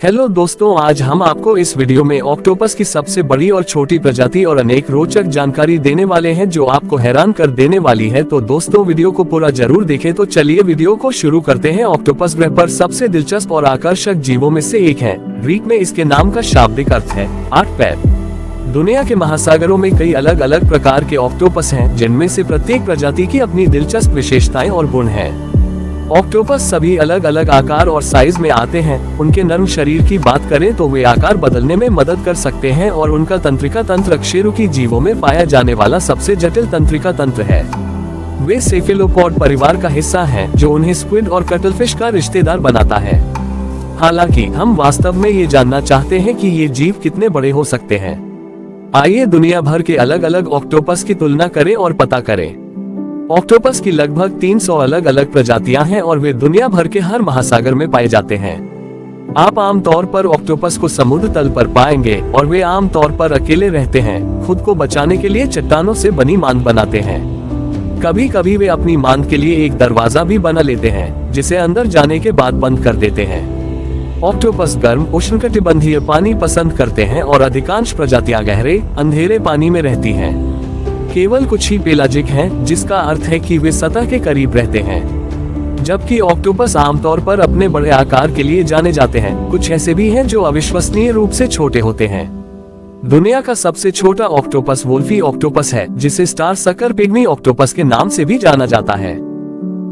Hello दोस्तों, आज हम आपको इस वीडियो में ऑक्टोपस की सबसे बड़ी और छोटी प्रजाति और अनेक रोचक जानकारी देने वाले हैं जो आपको हैरान कर देने वाली है। तो दोस्तों, वीडियो को पूरा जरूर देखें। तो चलिए वीडियो को शुरू करते हैं। ऑक्टोपस ग्रह पर सबसे दिलचस्प और आकर्षक जीवों में से एक है। ग्रीक में इसके नाम का शाब्दिक अर्थ है 8 पैर। दुनिया के महासागरों में कई अलग अलग प्रकार के ऑक्टोपस हैं, जिनमें से प्रत्येक प्रजाति की अपनी दिलचस्प विशेषताएं और गुण हैं। ऑक्टोपस सभी अलग अलग आकार और साइज में आते हैं। उनके नर्म शरीर की बात करें तो वे आकार बदलने में मदद कर सकते हैं और उनका तंत्रिका तंत्र अकशेरुकी जीवों में पाया जाने वाला सबसे जटिल तंत्रिका तंत्र है। वे सेफेलोपॉड परिवार का हिस्सा हैं, जो उन्हें स्क्विड और कटलफिश का रिश्तेदार बनाता है। हालांकि हम वास्तव में ये जानना चाहते हैं कि ये जीव कितने बड़े हो सकते हैं। आइए दुनिया भर के अलग अलग ऑक्टोपस की तुलना करें और पता करें। ऑक्टोपस की लगभग 300 अलग अलग प्रजातियां हैं और वे दुनिया भर के हर महासागर में पाए जाते हैं। आप आमतौर पर ऑक्टोपस को समुद्र तल पर पाएंगे और वे आमतौर पर अकेले रहते हैं। खुद को बचाने के लिए चट्टानों से बनी मांद बनाते हैं। कभी कभी वे अपनी मांद के लिए एक दरवाजा भी बना लेते हैं, जिसे अंदर जाने के बाद बंद कर देते हैं। ऑक्टोपस गर्म उष्णकटिबंधीय पानी पसंद करते हैं और अधिकांश प्रजातियां गहरे अंधेरे पानी में रहती हैं। केवल कुछ ही पेलाजिक हैं, जिसका अर्थ है कि वे सतह के करीब रहते हैं। जबकि ऑक्टोपस आमतौर पर अपने बड़े आकार के लिए जाने जाते हैं, कुछ ऐसे भी हैं जो अविश्वसनीय रूप से छोटे होते हैं। दुनिया का सबसे छोटा ऑक्टोपस वोल्फी ऑक्टोपस है, जिसे स्टार सकर पिग्मी ऑक्टोपस के नाम से भी जाना जाता है।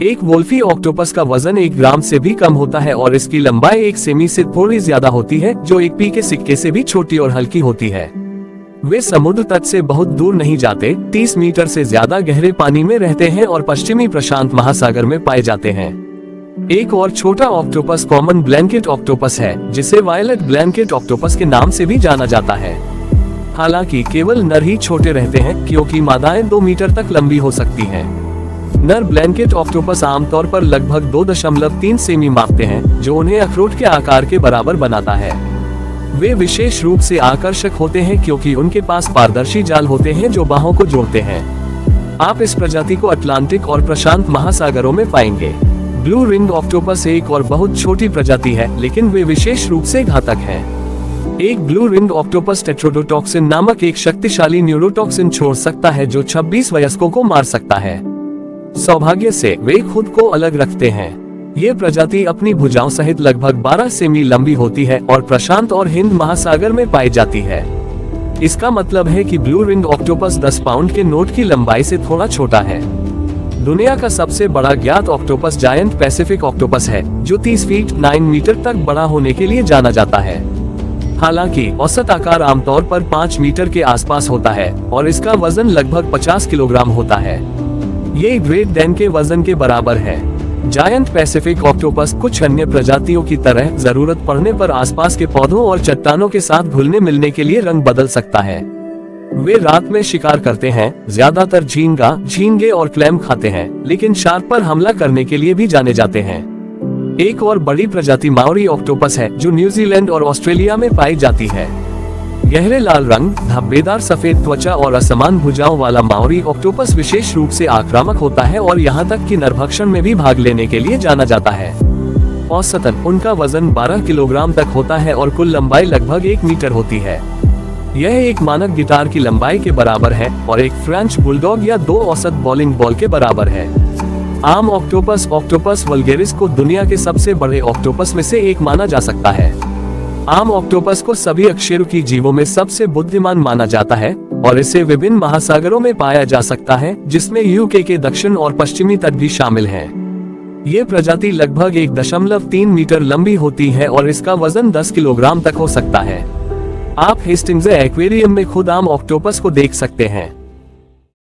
एक वोल्फी ऑक्टोपस का वजन 1 ग्राम से भी कम होता है और इसकी लंबाई 1 सेमी से थोड़ी ज्यादा होती है, जो एक पी के सिक्के से भी छोटी और हल्की होती है। वे समुद्र तट से बहुत दूर नहीं जाते, 30 मीटर से ज्यादा गहरे पानी में रहते हैं और पश्चिमी प्रशांत महासागर में पाए जाते हैं। एक और छोटा ऑक्टोपस कॉमन ब्लैंकेट ऑक्टोपस है, जिसे वायलेट ब्लैंकेट ऑक्टोपस के नाम से भी जाना जाता है। हालांकि केवल नर ही छोटे रहते हैं, क्योंकि मादाएं 2 मीटर तक लंबी हो सकती हैं। नर ब्लैंकेट ऑक्टोपस आमतौर पर लगभग 2.3 सेमी मापते हैं, जो उन्हें अखरोट के आकार के बराबर बनाता है। वे विशेष रूप से आकर्षक होते हैं क्योंकि उनके पास पारदर्शी जाल होते हैं जो बाहों को जोड़ते हैं। आप इस प्रजाति को अटलांटिक और प्रशांत महासागरों में पाएंगे। ब्लू रिंग ऑक्टोपस एक और बहुत छोटी प्रजाति है, लेकिन वे विशेष रूप से घातक हैं। एक ब्लू रिंग ऑक्टोपस टेट्रोडोटॉक्सिन नामक एक शक्तिशाली न्यूरोटॉक्सिन छोड़ सकता है, जो 26 वयस्कों को मार सकता है। सौभाग्य से वे खुद को अलग रखते हैं। ये प्रजाति अपनी भुजाओं सहित लगभग 12 सेमी लंबी होती है और प्रशांत और हिंद महासागर में पाई जाती है। इसका मतलब है कि ब्लू रिंग ऑक्टोपस 10 पाउंड के नोट की लंबाई से थोड़ा छोटा है। दुनिया का सबसे बड़ा ज्ञात ऑक्टोपस जायंट पैसिफिक ऑक्टोपस है, जो 30 फीट 9 मीटर तक बड़ा होने के लिए जाना जाता है। हालांकि औसत आकार आमतौर पर 5 मीटर के आसपास होता है और इसका वजन लगभग 50 किलोग्राम होता है। ये ग्रेट डैन के वजन के बराबर है। जायंट पैसिफिक ऑक्टोपस कुछ अन्य प्रजातियों की तरह जरूरत पड़ने पर आसपास के पौधों और चट्टानों के साथ घुलने मिलने के लिए रंग बदल सकता है। वे रात में शिकार करते हैं, ज्यादातर झींगा, झींगे और क्लैम खाते हैं, लेकिन शार्क पर हमला करने के लिए भी जाने जाते हैं। एक और बड़ी प्रजाति माओरी ऑक्टोपस है, जो न्यूजीलैंड और ऑस्ट्रेलिया में पाई जाती है। गहरे लाल रंग, धब्बेदार सफेद त्वचा और असमान भुजाओं वाला माओरी ऑक्टोपस विशेष रूप से आक्रामक होता है और यहाँ तक कि नरभक्षण में भी भाग लेने के लिए जाना जाता है। औसतन उनका वजन 12 किलोग्राम तक होता है और कुल लंबाई लगभग 1 मीटर होती है। यह एक मानक गिटार की लंबाई के बराबर है और एक फ्रेंच बुलडॉग या 2 औसत बॉलिंग बॉल के बराबर है। आम ऑक्टोपस ऑक्टोपस वल्गेरिस को दुनिया के सबसे बड़े ऑक्टोपस में से एक माना जा सकता है। आम ऑक्टोपस को सभी अकशेरुकी जीवों में सबसे बुद्धिमान माना जाता है और इसे विभिन्न महासागरों में पाया जा सकता है, जिसमें यूके के दक्षिण और पश्चिमी तट भी शामिल हैं। ये प्रजाति लगभग 1.3 मीटर लंबी होती है और इसका वजन 10 किलोग्राम तक हो सकता है। आप हेस्टिंग्स एक्वेरियम में खुद आम ऑक्टोपस को देख सकते हैं।